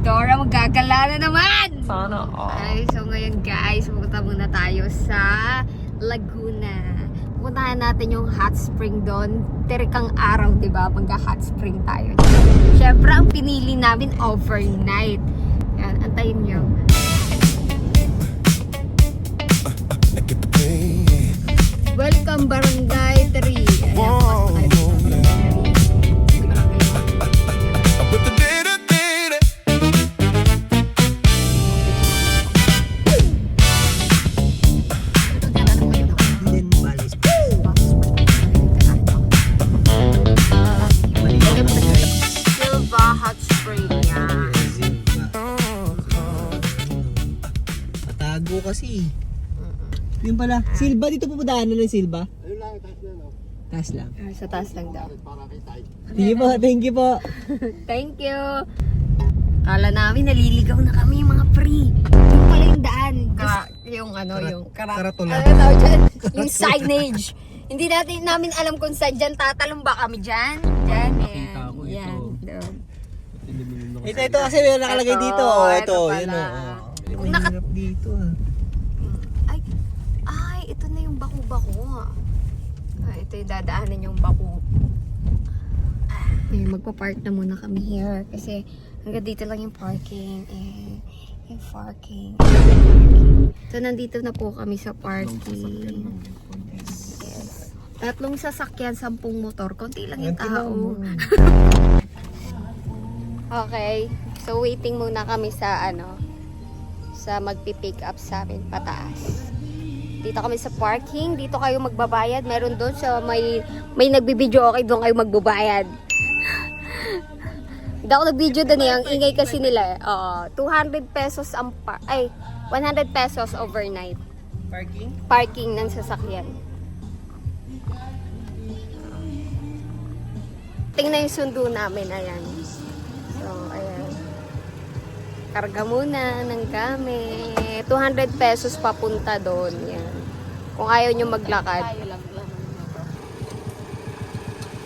Dora, magagala na naman! Sana all. Ay, so ngayon guys, pupunta muna tayo sa Laguna. Pupuntahan natin yung hot spring doon. Terikang araw, di ba? Magka-hot spring tayo. Siyempre, ang pinili namin overnight. Yan, antayin nyo. Welcome Barangay 3. Ayan, pasok tayo sa Barangay 3. Barangay 3. Silva Hot Spring yan. Patago kasi. Yun pala. Silva, dito po padaanan ng Silva? Ayun lang, taas na, no? Taas lang. Sa taas lang daw. Para kay Tay. Sige po, thank you po. Thank you. Kala namin naliligaw na kami mga pre. Yung pala yung daan. Yung ano, yung karatula. Ano tawag dyan? Yung signage. Hindi namin alam kung saan dyan. Tatalong ba kami dyan? Dyan. Nakita ko ito. Yan. Doon. Ito kasi may nakalagay Ito, dito. ito Ito, pala. yun o. Kung May naka- hirap dito ah. Ay, ito na yung baku-bako. Ito yung dadaanan yung baku. Magpa-park na muna kami here kasi hanggang dito lang yung parking. Yung parking. So, nandito na po kami sa parking. Yes. 3 sasakyan, 10 motor. Konti lang yung tao. Okay. So, waiting muna kami sa sa magpi-pick up sa amin pataas. Dito kami sa parking. Dito kayo magbabayad. Meron doon sa may nagbibideo. Okay, doon kayo magbabayad. Hindi ako nag-video doon eh. Ang ingay kasi nila eh. 200 pesos 100 pesos overnight. Parking? Parking ng sasakyan. Tingnan yung sundo namin. Ayan. So, ayan. Karga muna ng gamit. 200 pesos papunta doon. Yan. Kung ayaw nyo maglakad.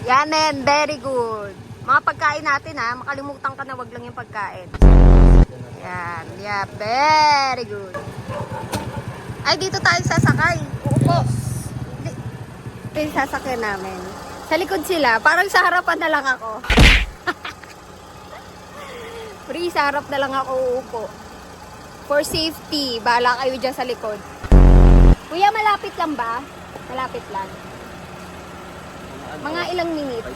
Yan then, very good. Mga pagkain natin ha. Makalimutan ka na, wag lang yung pagkain. Yan. Yeah, very good. Ay, dito tayo sasakay. Uupo. Ito yung sasakyan namin. Sa likod sila. Parang sa harapan na lang ako. Free, sa harap na lang ako uupo. For safety, bahala kayo dyan sa likod. Kuya, malapit lang ba? Malapit lang. Mga ilang minutes?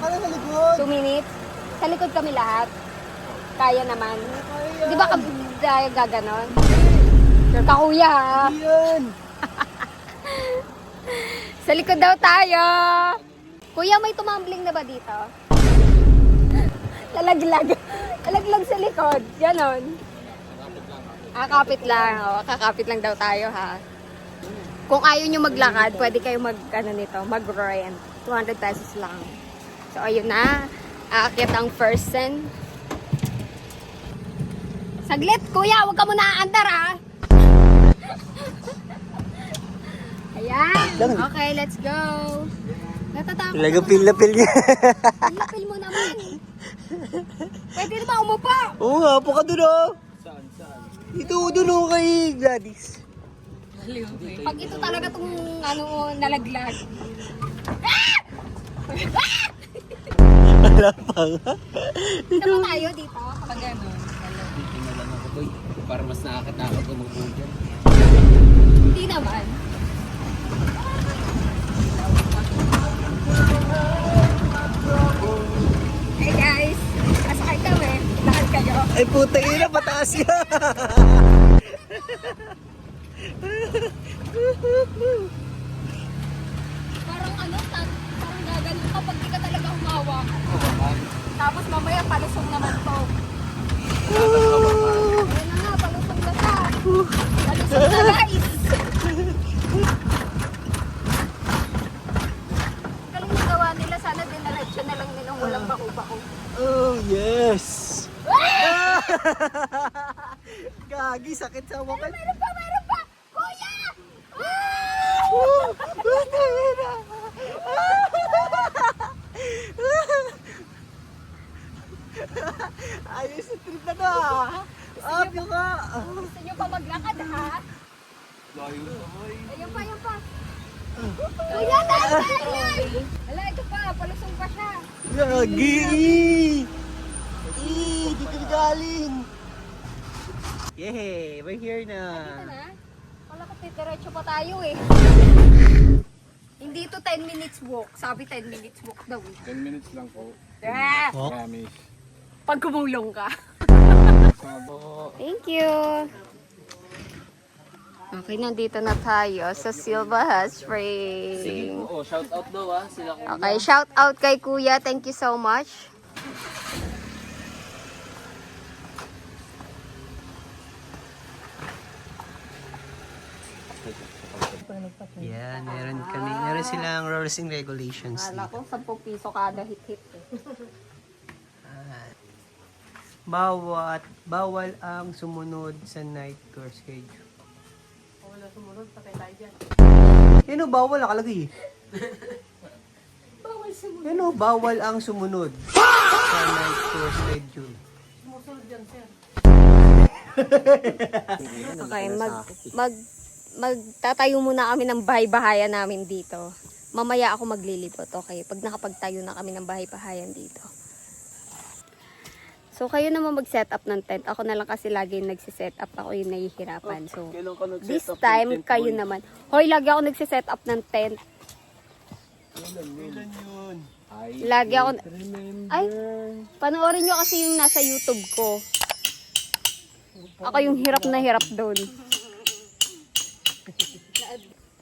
Ano sa likod? 2 minutes? Sa likod kami lahat? Kaya naman. Di ba gaganon? Sure ka kuya ha? Yan! Sa likod daw tayo! Kuya, may tumambling na ba dito? Lalaglag. Lalaglag sa likod. Ganon. Kakapit lang. Kakapit lang daw tayo ha. Kung ayaw nyo maglakad, pwede kayo mag-rent. 200 pesos lang. So, ayun na. Aakyat ang person. Saglit, kuya. Huwag ka muna aandar ha. Ayan. Okay, let's go. Natatakot Talaga ako. pil na pil niya. Pil mo naman. Pwede na ba umupo? Oo nga, po ka dun oh. Saan? Dito, dun oh kay Gladys. Pag ito talaga itong nalaglag. Wala pa nga. Saan ba tayo dito? Kapag gano'n. Dito na lang ako boy. Para mas nakakatakot umupo dyan. Hindi naman. Hey guys, asakay kami. Lakad kayo. Ay puta ina, pataas ka. Parang parang gaganon kapag di ka talaga humawak. Tapos mamaya palusong naman to. Ayun na nga, palusong na ta. Palusong na guys. Galing nagawa nila, sana dinaletsyon na lang nilang walang bako-bako. Oh yes. Gagi, sakit sa wakas. Meron pa! Kuya! Ayos sa trip na to ah. Up yung ka. Gusto nyo pa maglakad ha? Layo na boy. Ayun pa, ayun pa. Kuya, tayo! Wala, ito pa. Palusong pa siya. Gagi! Dito na galing. Yay! We're here Dito na. na. Wala ko, diretso pa tayo eh. Hindi to 10 minutes walk. Sabi 10 minutes walk daw eh. 10 minutes lang po. Ah, Oh. Promise. pag kumulong ka. Sabo. Thank you. Okay, nandito na tayo sa Silva Hot Sige Spring. po. Oh, shout out daw ah. Sila ko. Okay, shout out kay Kuya. Thank you so much. Yan, meron silang rules and regulations. Kala ko 10 piso kada hit-hit eh. Bawal ang sumunod sa night tour schedule. Wala sumunod, patay tayo dyan. Yan o, bawal nakalagay eh. Bawal sumunod. Yan o, bawal ang sumunod sa night tour schedule. Sumusunod dyan, sir. Okay, magtatayo muna kami ng bahay-bahayan namin dito. Mamaya ako maglilibot, okay? Pag nakapagtayo na kami ng bahay-bahayan dito. So, kayo naman mag-set up ng tent. Ako na lang kasi lagi yung nagsiset up. Ako yung nahihirapan. So, Kailan ka nag-set this up ng time, tent, kayo boy? naman. Hoy, lagi ako nagsiset up ng tent. Kailan yun? Ay, Lagi ako... remember. Ay, panoorin nyo kasi yung nasa YouTube ko. Ako yung hirap na hirap doon.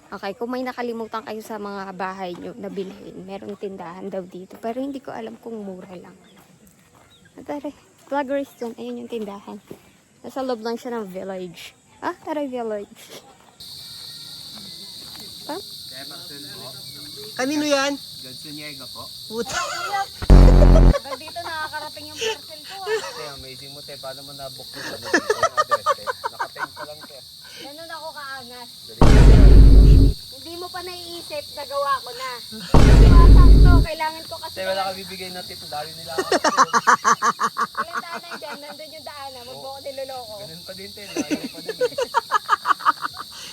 Okay, kung may nakalimutan kayo sa mga bahay nyo na bilhin, merong tindahan daw dito. Pero hindi ko alam kung mura lang. Tara, vloggers dyan. Ayun yung tindahan. Nasa loob lang siya ng village. Ah, tara village. Ah? Kanino yan? Gadsuniega po. Puta. Dito nakakarating yung parcel ko. Te, amazing mo te. Paano mo nabook yung ano dito yung address te? Naka-10 pa lang te. Ganun ako kaangas. Dali. Hindi mo pa naiisip, nagawa ko na. Sakto, kailangan ko kasi. Te, wala ka bibigay na tip. Dali nila ako. Ilang daanan dyan, nandun yung daanan. Huwag mo ko niloloko. Ganun pa din te. Layo pa din.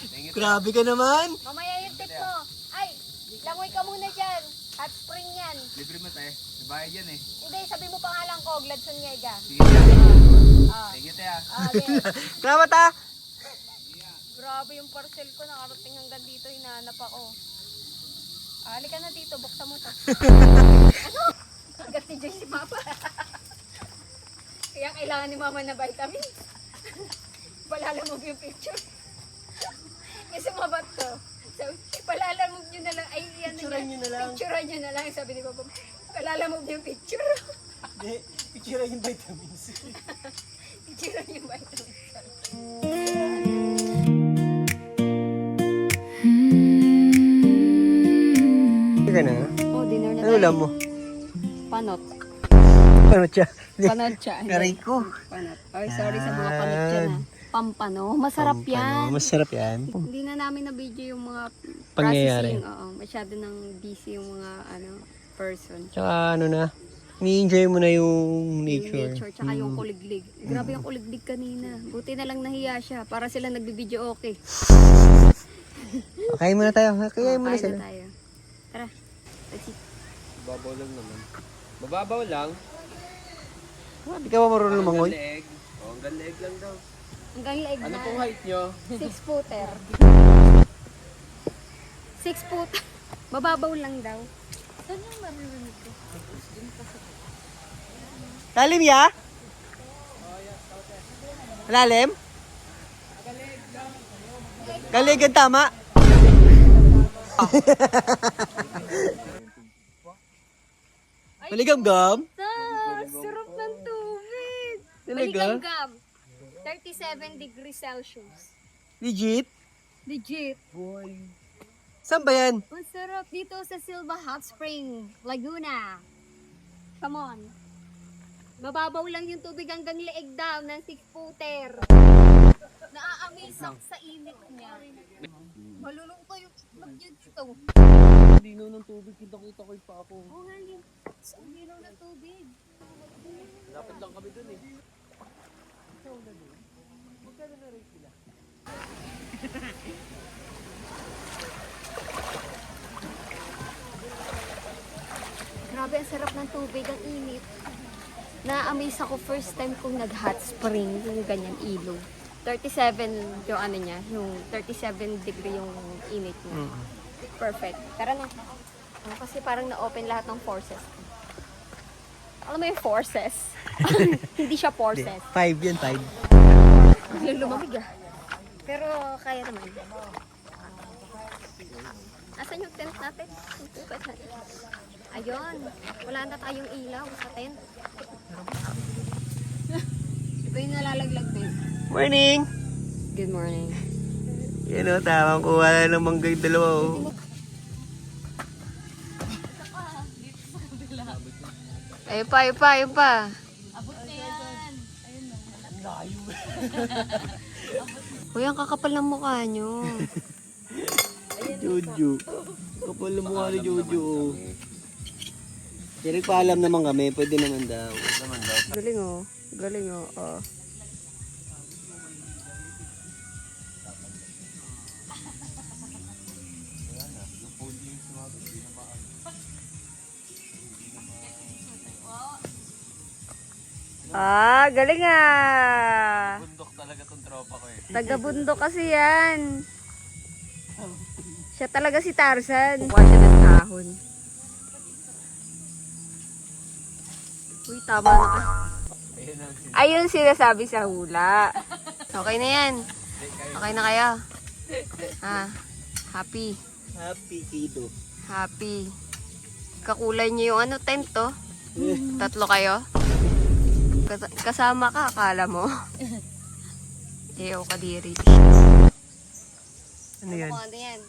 Tingit. Grabe ka naman. Mamaya yung tip mo. Ay, langoy ka muna dyan. Hot spring yan. Libre mo te. Nabayad yan eh. Hindi, sabi mo pangalan ko, Gladson Yega. Sige te. Ah. Tingit te ah. Okay. Salamat ah. Grabe yung parcel ko, nakarating hanggang dito, hinahanap ako. Halika na dito, buksan mo to. Ano? Agad ni Joy si Papa. Kaya kailangan ni Mama na vitamins. Palalamog yung picture. Kasi mabat to. So, palalamog nyo na lang. Ay, yan Picturean nyo na lang. Picturean nyo na lang. Sabi ni Papa, palalamog yung picture. Hindi, picture yung vitamins. Picturean yung vitamins. Ka na? Oh, dinner na Ano ulam mo? Panot. Ano siya? Panot siya. Karay ko. Panot. Ay, sorry sa mga panot dyan ah. Pampano. Masarap yan. Masarap yan. Hindi na namin na-video yung mga Pangyayari. processing. Oo, masyado nang busy yung mga person. Tsaka ano na, ni-enjoy mo na yung Yung nature. nature, tsaka yung kuliglig. Grabe yung kuliglig kanina. Buti na lang nahiya siya. Para sila nagbibideo okay. Kain muna tayo. Kain muna Kain sila. na tayo. Tara. Let's eat. Babaw lang naman. Mababaw lang. Hindi ka ba marunong lumangoy? Hanggang leeg. Oh, hanggang leeg lang daw. Hanggang leeg Ano na. pong height nyo? 6 footer. 6 foot. Mababaw lang daw. Saan yung maririnig ko? Lalim ya? Lalim? Galig ang tama. Maligam-gam? Sarap ng tubig. Talaga? Maligam-gam. 37 degrees Celsius. Legit? Legit. Saan ba yan? Masarap dito sa Silva Hot Spring, Laguna. Come on. Mababaw lang yung tubig hanggang leeg daw ng 6-footer. Naa-amaze ako sa init niya. Malulungko yung itlog niya dito. Linaw ng tubig. Kita-kita ko yung pa ako. Oo nga yun. Ang linaw ng tubig. Wala Lakad lang kami dun eh. Grabe, ang sarap ng tubig, ang init. Na-amaze ako first time kong nag-hot spring, yung ganyan ilog. 37 yung ano niya, yung 37 degree yung init niya. Perfect. Tara na. Kasi parang na-open lahat ng forces. Alam mo yung forces? Hindi siya forces. 5 yan, 5. Biglang lumamig ah. Pero kaya naman. Asan yung tent natin? Yung tukat natin. Ayun. Wala na tayong ilaw sa tent. Iba yung nalalaglag din. Morning! Good morning. Yan o, tamang kuha na ng mangga yung dalawa o. Ayun pa, ayun pa, ayun pa. Uy, ang kakapal ng mukha nyo. Jojo. Kapal na mukha ni Jojo. Pero paalam naman kami, pwede naman daw. Galing oh. Galing oh. Oh. Ah, galing ah. Bundok talaga tong tropa ko eh. Taga-bundok kasi yan. Siya talaga si Tarzan. Kukuha siya ng kahon. Uy, tama na ka. Ayun sinasabi sa hula. Okay na yan. Okay na kayo. Ah, happy. Happy kiddo. Happy. Kakulay niyo yung ano, tent to. Tatlo kayo. Kasama ka, akala mo. Eyo, kadiri. Ano yan? Ano yan?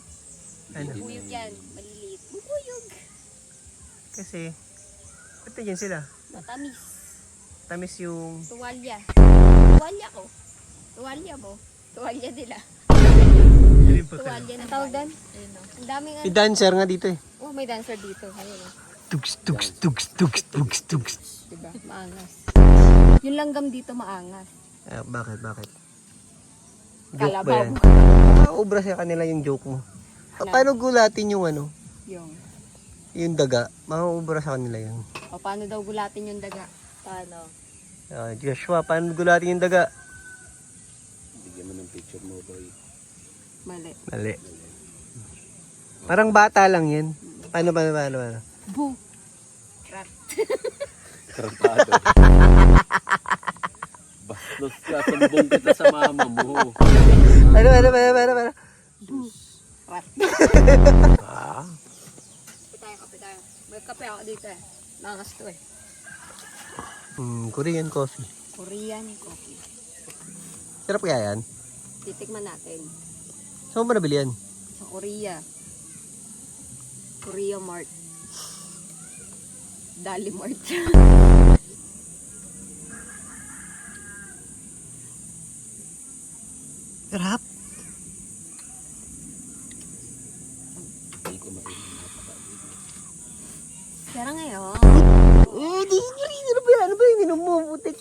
Ano? Bukuyog yan. Maliliit. Bukuyog. Kasi, ito yan sila. Matamis. Tamis yung... Tuwalya. Tuwalya ko. Tuwalya mo. Tuwalya nila. Tuwalya na tawag doon. Ang daming May dancer nga dito eh. Oh, may dancer dito. Ayun oh. Tugs, tugs, tugs, tugs, tugs, tugs. Diba? Maangas. Yung langgam dito maangas. Bakit? Joke Kalabaw. ba yan? Obra sa kanila yung joke mo. Paano gulatin yung ano? Yung daga. Mauubra sa kanila yun. O, paano daw gulatin yung daga? Paano? Joshua, paano gulatin yung daga? Bigyan mo ng picture mo, boy. Mali. Mali. Parang bata lang yan. Paano? Bu. Rat. Karpado. Bastos ka, sumbong kita sa mama mo. Ano? Bu. Rat. Ah? Kape tayo. May kape ako dito eh. Maangas to eh. Korean coffee. Korean coffee. Sarap kaya yan? Titikman natin. Saan mo nabili yan? Sa Korea. Korea Mart. Dali Mart. Sarap. Kaya ngayon. Di ano ba yan? Ano ba yung inom mo? Putik.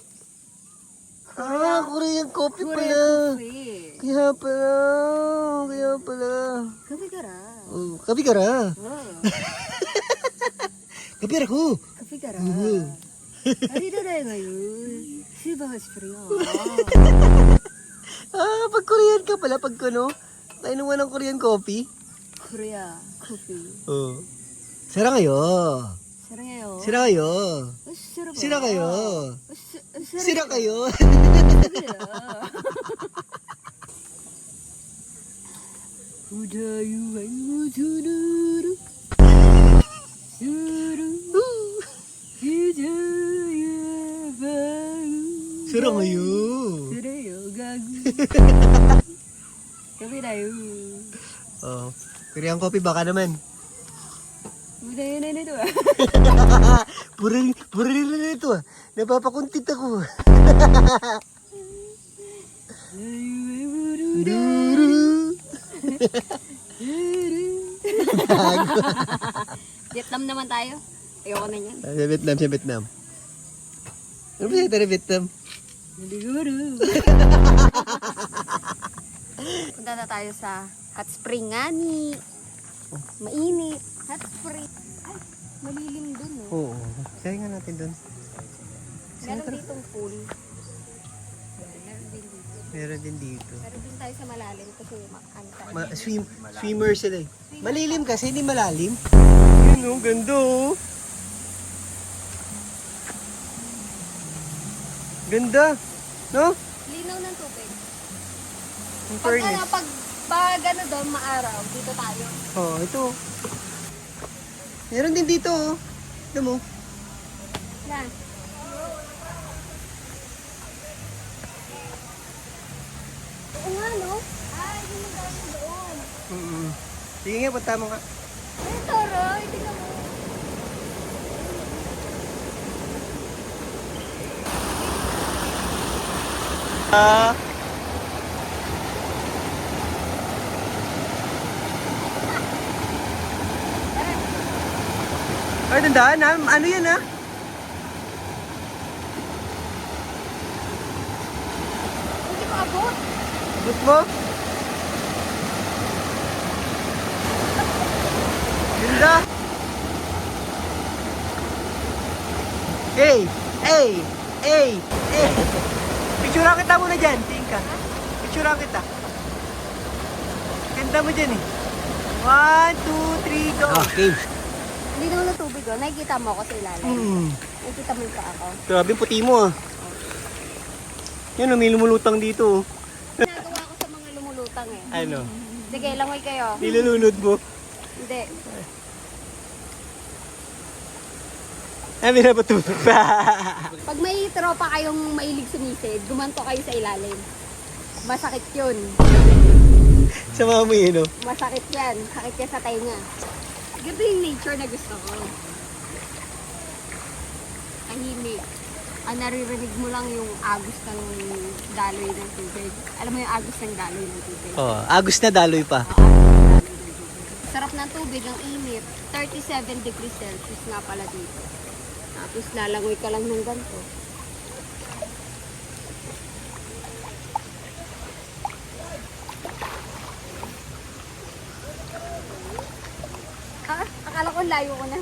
Korean coffee pala. Korean coffee. Kaya pala. Kape kara. Oh, kapi ka ra. Oh. Kapi ra ko. Kape kara. Ari na tayo ngayon. Siba Haspriyo. Pag Korean ka pala, pag ano, nainuman ng Korean coffee. Korea coffee. Oh. Sira kayo. Sira ngayon. Sira kayo. Sira ba? Sira kayo. Sira kayo. Udayuan mo tunuru. Suru. Sira kayo. Sira yo gagu. Kape tayo. Oh. Korean coffee baka naman. Udayan na nito ah. Pura na ito ah. Napapakuntit ako. Vietnam naman tayo. Ayoko na yan. Sa Vietnam. Ano ba ito na Vietnam? Punta na tayo sa hot spring nga ni. Mainit. Hot spring. Ay, malilim dun oh. Oo. Kaya nga natin doon. Meron ditong pool. Meron din dito. Meron din dito. Pero din tayo sa malalim kasi ano tayo. Swimmer sila eh. Malilim kasi, hindi malalim. Yun oh, ganda oh. Ganda. No? Linaw ng tubig. Ang Pag fairness. pag ano doon, maaraw, dito tayo. Oh, ito. Meron din dito oh. Ito mo. Yan. Oo nga, no? Ay, yun yung dami doon. Sige nga, punta mo nga. Ay, Toro, tingnan mo. Ay, tandaan ha. Ano yan ha? Hindi ko abot. Boot mo? Ganda. Hey! Hey! Hey! Hey! Picturean kita muna dyan. Tingin ka. Picturean kita. Ganda mo dyan eh. 1, 2, 3, go! Okay. Hindi naman ng tubig, oh. Nakikita mo ako sa ilalim. Nakikita mo yung paa ko. Grabe yung puti mo ah. Yan oh, may lumulutang dito oh. Ginagawa ko sa mga lumulutang eh. Ano? Sige, langoy kayo. Nilulunod mo. Hindi. Ay, pinapatulog pa. Pag may tropa kayong mailig sumisid, gumanto kayo sa ilalim. Masakit yun. Sama mo yun oh. Masakit yan. Sakit yan sa tenga. Ganda yung nature na gusto ko. Tahimik. Naririnig mo lang yung agos ng daloy ng tubig. Alam mo yung agos ng daloy ng tubig? Oh, agos na daloy pa. Agos ng daloy ng tubig. Sarap ng tubig, ang init. 37 degrees Celsius nga pala dito. Tapos lalangoy ka lang ng ganito. Akala ko layo ko na.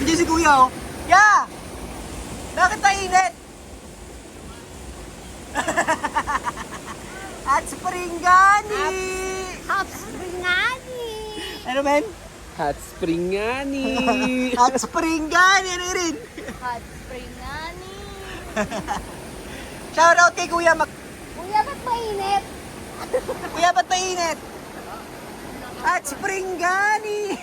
Nandiyan si kuya oh. Ya! Bakit mainit? At springgani! Hot spring nga ni. Ano men? Hot spring nga ni. At springgani! Ano rin? Hot spring nga ni. Shout out kay kuya. Kuya, ba't mainit? Kuya, ba't mainit? At springgani!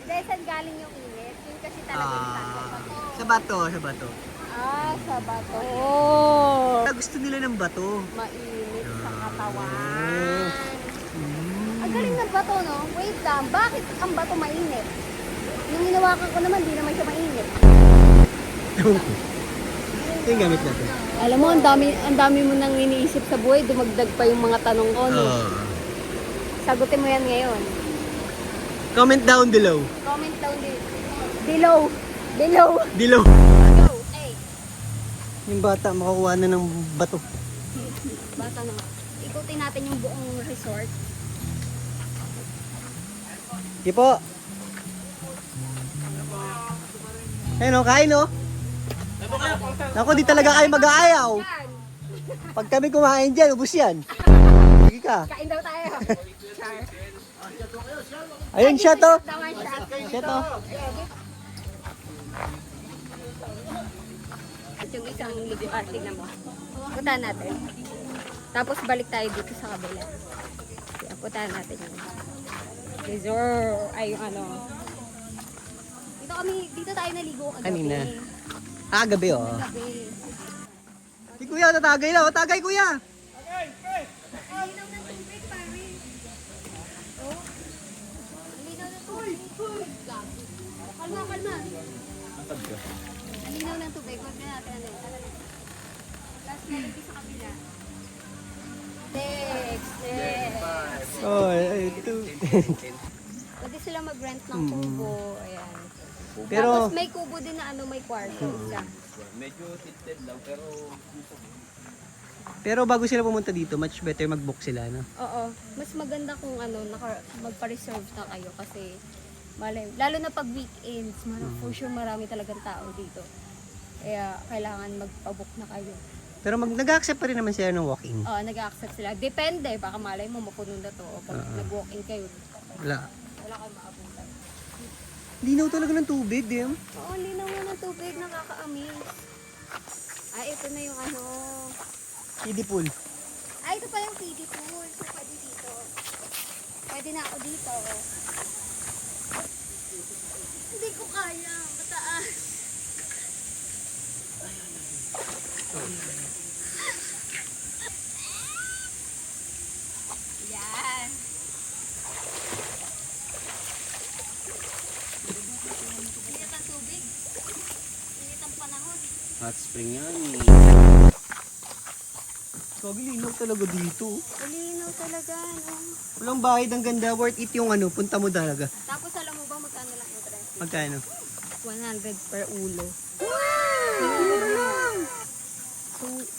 Hindi, saan galing yung init? Yun kasi talaga yung Sa bato, sa bato. sa bato. Gusto nila ng bato. Mainit sa katawan. Ang galing ng bato, no? Wait lang, bakit ang bato mainit? Yung hinawakan ko naman, di naman siya mainit. Ito yung gamit natin. Alam mo, ang dami mo nang iniisip sa buhay, dumagdag pa yung mga tanong ko, no? Sagutin mo yan ngayon. Comment down below. Comment down below. Below. Below. Go. Hey. Yung bata makakuha na ng bato. Bata na. Ikutin natin yung buong resort. Sige po. Ayun o, kain o. Ako, di talaga kayo mag-aayaw. Pag kami kumain dyan, ubus yan. Sige ka. Kain daw tayo. Char. Ayun siya to. Dawan siya. Siya to. At yung isang ligo, tignan mo. Puntahan natin. Tapos balik tayo dito sa kabila. Kaya puntahan natin yung resort. Ay, yung ano. Dito tayo naligo kagabi. Kanina. Gabi oh. Gabi. Si kuya, tatagay na. Tagay kuya. Linaw ng tubig, pare. Oh. Linaw ng tubig. Kalma, kalma. Linaw ng tubig. Huwag na natin ano. Last meron din sa kabila. Next. Oh, ito. Pwede sila mag-rent ng kubo. Ayan. Pero, Tapos may kubo din na ano, may kwarto. Isa. Medyo tilted lang pero pero bago sila pumunta dito, much better mag-book sila, no? Oo. Mas maganda kung ano, magpa-reserve na kayo kasi malay, lalo na pag weekends, for sure marami talagang tao dito. Kaya kailangan magpa-book na kayo. Pero nag-accept pa rin naman sila ng walk-in. Oo, nag-accept sila. Depende, baka malay mo mapuno na to o pag nag-walk-in kayo, Wala. wala kang maabutan. Linaw talaga ng tubig, dim. Oo, linaw na ng tubig, nakaka-amaze. Ito na yung ano. Kiddie pool. Ito pa yung kiddie pool. So, pwede dito. Pwede na ako dito. Hindi ko kaya. Mataas. Yan. Init ang tubig. Init ang panahon. hot spring yan. Kagi linaw talaga dito. Malinaw talaga, no? Walang bahid, ang ganda. Worth it yung ano, punta mo talaga. Tapos alam mo ba magkano lang interest? Magkano? 100 per ulo.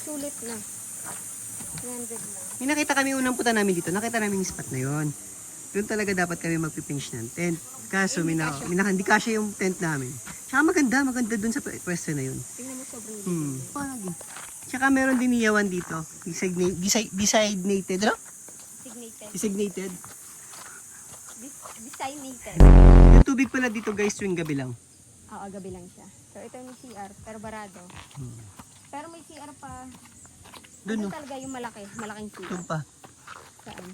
Sulit na. 100 na. May nakita kami unang punta namin dito. Nakita namin yung spot na yon. Doon talaga dapat kami magpipinch ng tent. Kaso hindi kasya yung tent namin. Tsaka maganda doon sa pwesto na yun. Tingnan mo sobrang Lagi. Tsaka meron din iyawan dito. Designated, ano? designated. Designated. Designated. Yung tubig pala dito guys, tuwing gabi lang. Oo, gabi lang siya. So ito yung CR, pero barado. Pero may CR pa. Doon, Ano no? talaga yung malaking CR? Doon pa. Saan?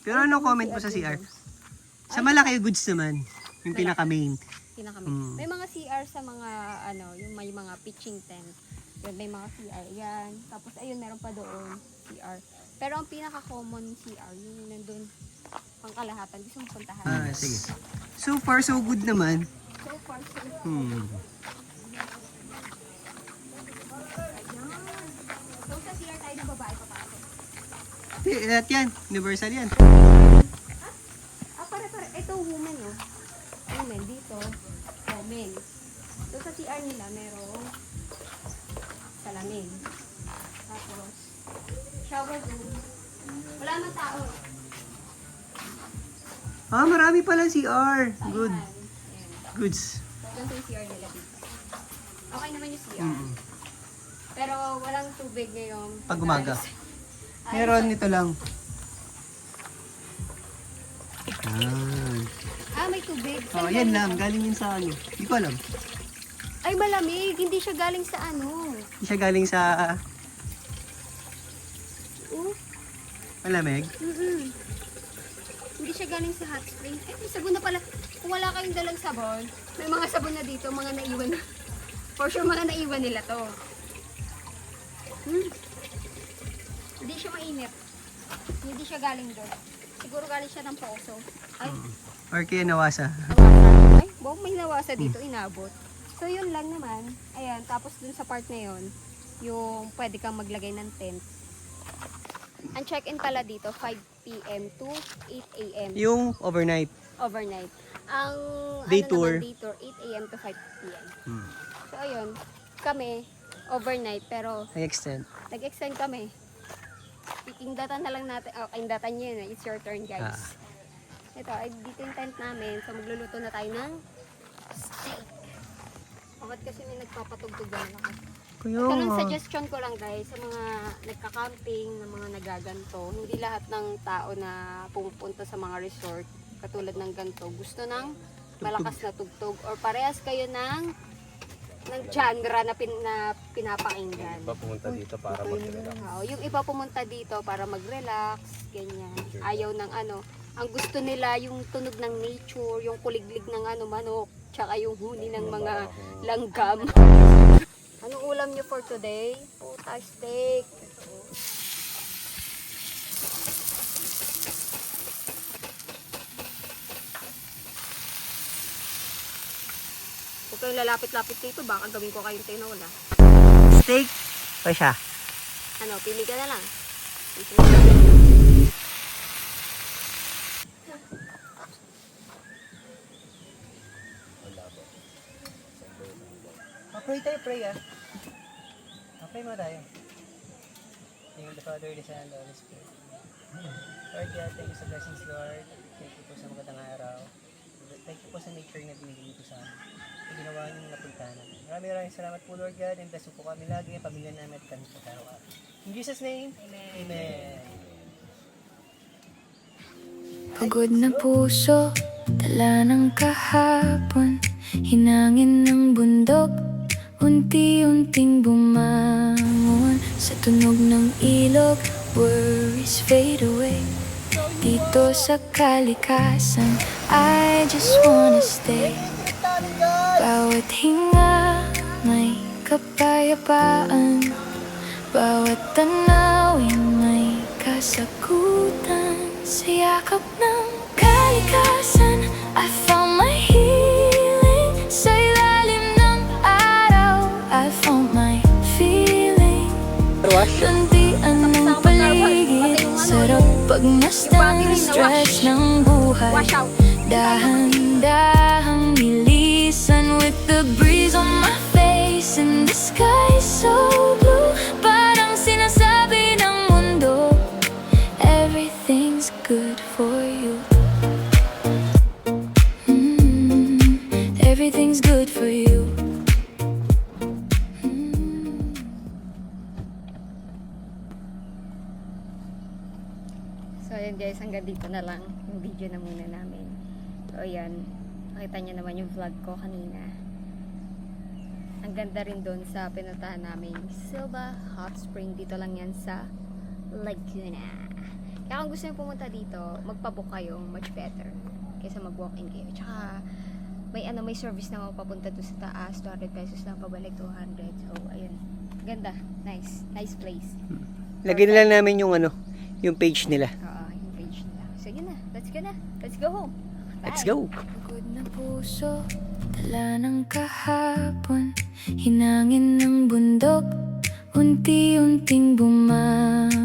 Pero ano comment mo sa CR? Sa malaki goods naman. Yung pinaka-main. Pinakami. May mga CR sa mga ano, yung may mga pitching tent. Yun, may mga CR. Yan. Tapos ayun, meron pa doon CR. Pero ang pinaka-common CR, yung nandun pangkalahatan. Gusto mong puntahan. Sige. So far, so good naman. So far, so good. Hmm. Ayan. So sa CR tayo ng babae papasok. Lahat yan. Universal yan. Pare. Ito women, oh. Women dito. Women. So sa CR nila, merong salamin. Tapos, shower room. Wala na tao. Marami pala CR. Good. Ayan. Ayan. Goods. So, ganito yung CR nila dito. Okay naman yung CR. Pero walang tubig ngayong Pag umaga. Ay, Meron nito lang. may tubig. Oh, yan lang. Galing yun sa ano. Hindi ko alam. Ay, malamig. Hindi siya galing sa ano. Hindi siya galing sa malamig. Hindi siya galing sa hot spring. May sabon na pala. Kung wala kayong dalang sabon, may mga sabon na dito, mga naiwan na. For sure, mga naiwan nila to. Hindi siya mainit. Hindi siya galing doon. Siguro galing siya ng poso. Ay, Or kaya nawasa. nawasa. Ay, may nawasa dito, inabot. So, yun lang naman. Ayan, tapos dun sa part na yun, yung pwede kang maglagay ng tent. Ang check-in pala dito, 5 p.m. to 8 a.m. Yung overnight. overnight. Ang Day ano tour. naman, day tour, 8 a.m. to 5 p.m. So, ayun, kami, overnight, pero I-extend. nag-extend kami. Ingdatan na lang natin, ingdatan nyo yun, it's your turn guys. Ito, ay dito yung tent namin, so magluluto na tayo ng steak. Bakit kasi may nagpapatugtog na ako. Kuya Ito lang nga. suggestion ko lang guys, sa mga nagka-camping, na mga nagaganto, hindi lahat ng tao na pumupunta sa mga resort, katulad ng ganto, gusto ng malakas na tugtog, or parehas kayo ng genre na, pinapakinggan. Iba pumunta dito para mag-relax. Oo, yung iba pumunta dito para mag-relax, ganyan. Ayaw ng ano, ang gusto nila yung tunog ng nature, yung kuliglig ng ano manok, tsaka yung huni ng mga langgam. Anong ulam niyo for today? Puta, steak. Huwag kayong lalapit-lapit dito. Baka gawin ko kayong tinola. Steak. O siya. Ano, pili ka na lang. Pray tayo, pray ah. Pray mo tayo. Thank you the Father, the Son, and the Holy Spirit. Lord God, thank you sa blessings, Lord. Thank you po sa magandang araw. Thank you po sa nature na binigay ko sa amin. Sa ginawa niyo na napuntahan. Maraming salamat po, Lord God. And bless po kami lagi ang pamilya namin at kami po araw-araw. In Jesus' name, Amen. Amen. Pagod na puso, dala ng kahapon, hinangin ng bundok, unti-unting bumangon. Sa tunog ng ilog, worries fade away. Dito sa kalikasan, I just wanna stay. Bawat hinga, may kapayapaan. Bawat tanawin, may kasagutan. Sa yakap ng kalikasan, I found my healing. Sa ilalim ng araw, I found my feeling. Landian ng paligid, sarap pagmasdan, stretch ng buhay. Dahan-dahang nilisan with the breeze on my face. And the sky so blue, parang sinasabi ng mundo, everything's good for you. Everything's good for you. So ayan guys, hanggang dito na lang yung video na muna namin. So ayan, nakita niyo naman yung vlog ko kanina. Ang ganda rin doon sa pinuntahan namin Silva Hot Spring. Dito lang yan sa Laguna. Kaya kung gusto niyo pumunta dito, magpabook kayo, much better kaysa mag-walk-in kayo. Tsaka may service na papunta doon sa taas, 200 pesos lang, pabalik 200. So ayun, ganda, nice place. Lagyan na lang namin yung yung page nila. Oo, yung page nila. So yun na, let's go home. Bye. Let's go! Pagod na puso, dala ng kahapon, hinangin ng bundok, unti-unting